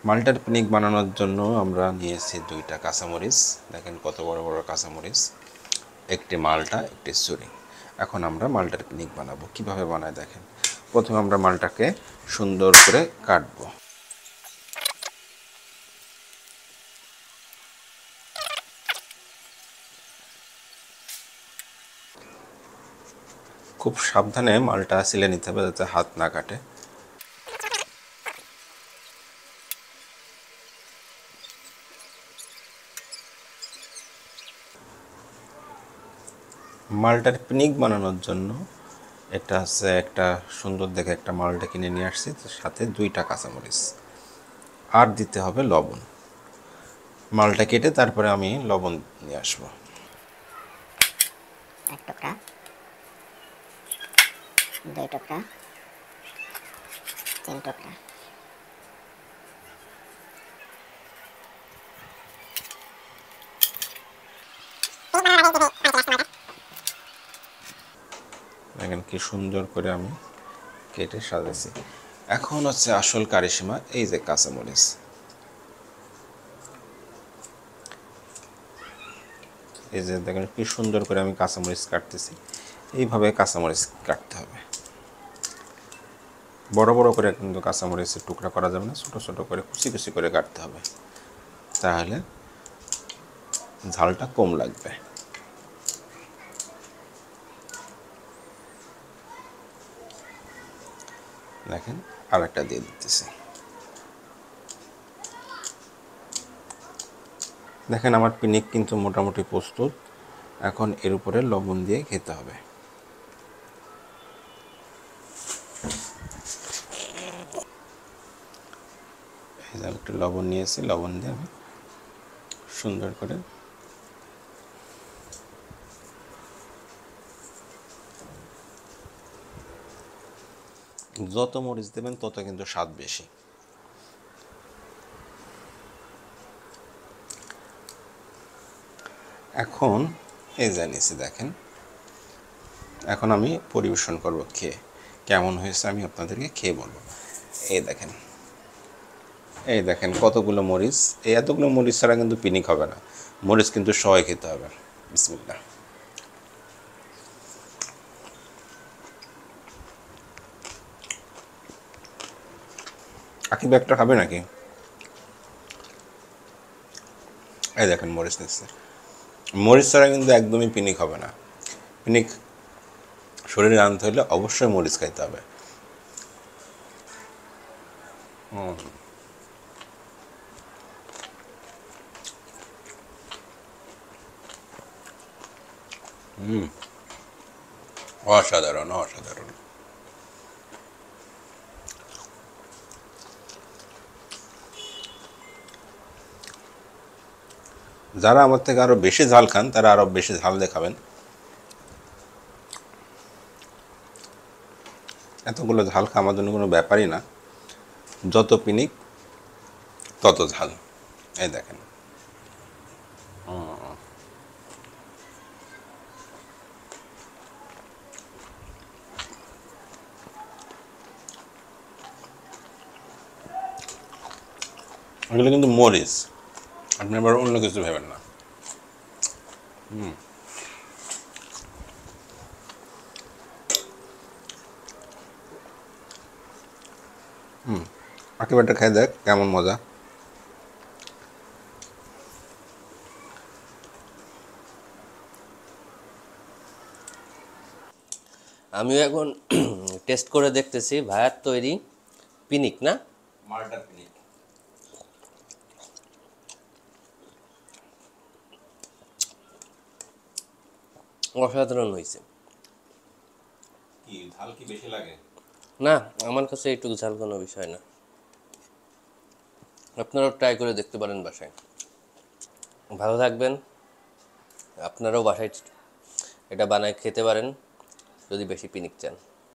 মাল্টার পিনিক বানানোর জন্য আমরা নিয়েছি 2টা কাঁচামরিচ। দেখেন কত বড় বড় কাঁচামরিচ, একটি মাল্টা, একটি ছুরি। এখন আমরা মাল্টার পিনিক বানাবো। কিভাবে বানায় দেখেন। প্রথমে আমরা মালটাকে সুন্দর করে কাটবো। খুব সাবধানে মালটা ছিলে নিতে হবে যাতে হাত না কাটে। মালটার পিনিক বানানোর জন্য একটা সুন্দর দেখে একটা মালটা কিনে নিয়ে আসছি, সাথে 2টা কাঁচামরিচ, আর দিতে হবে লবণ। মালটা কেটে তারপরে আমি লবণ নিয়ে আসবো। এক টুকরা, 2 টুকরা, 3 টুকরা। দেখেন কি সুন্দর করে আমি কেটে সাজাইছি। এখন হচ্ছে আসল কারিশমা, এই যে কাঁচামরিচ। এই যে দেখেন কি সুন্দর করে আমি কাঁচামরিচ কাটতেছি। এইভাবে কাঁচামরিচ কাটতে হবে। বড় বড় করে কিন্তু কাঁচামরিচের টুকরা করা যাবে না, ছোট ছোট করে কুচি কুচি করে কাটতে হবে, তাহলে ঝালটা কম লাগবে। দেখেন আরেকটা দিয়ে দিতেছি। দেখেন আমার পিনিক কিন্তু মোটামুটি প্রস্তুত। এখন এর উপরে লবণ দিয়ে খেতে হবে। এই যে একটু লবণ নিয়েছি, লবণ দিয়ে আমি সুন্দর করে যত মরিচ দেবেন তত কিন্তু স্বাদ বেশি। এখন এই জানিয়েছি দেখেন, এখন আমি পরিবেশন করব খেয়ে। কেমন হয়েছে আমি আপনাদেরকে খেয়ে বলবো। এই দেখেন, এই দেখেন কতগুলো মরিচ। এই এতগুলো মরিচ ছাড়া কিন্তু পিনিক হবে না, মরিচ কিন্তু সবাই খেতে হবে। বিসমিল্লাহ। আকিব একটা খাবে নাকি? এই দেখেন মরিচ নিচ্ছে। মরিচ ছাড়া কিন্তু একদমই পিনিক হবে না। পিনিক শরীরে আনতে হলে অবশ্যই মরিচ খাইতে হবে। অসাধারণ অসাধারণ। যারা আমার থেকে আরও বেশি ঝাল খান তারা আরও বেশি ঝাল দেখাবেন। এতগুলো ঝাল খাওয়া আমার জন্য কোনো ব্যাপারই না। যত পিনিক তত ঝাল। এই দেখেন, এগুলো কিন্তু মরিচ, আপনি আবার অন্য কিছু ভেবেন না। একেবারে খেয়ে দেখ কেমন মজা। আমিও এখন টেস্ট করে দেখতেছি ভাইয়ার তৈরি পিনিক না, মালটার পিনিক। অসাধারণ হয়েছে। কি ঝাল কি বেশি লাগে? না, আমার কাছে এইটুকু ঝাল কোনো বিষয় না। আপনারাও ট্রাই করে দেখতে পারেন বাসায়। ভালো থাকবেন। আপনারাও বাসায় এটা বানায় খেতে পারেন যদি বেশি পিনিক চান।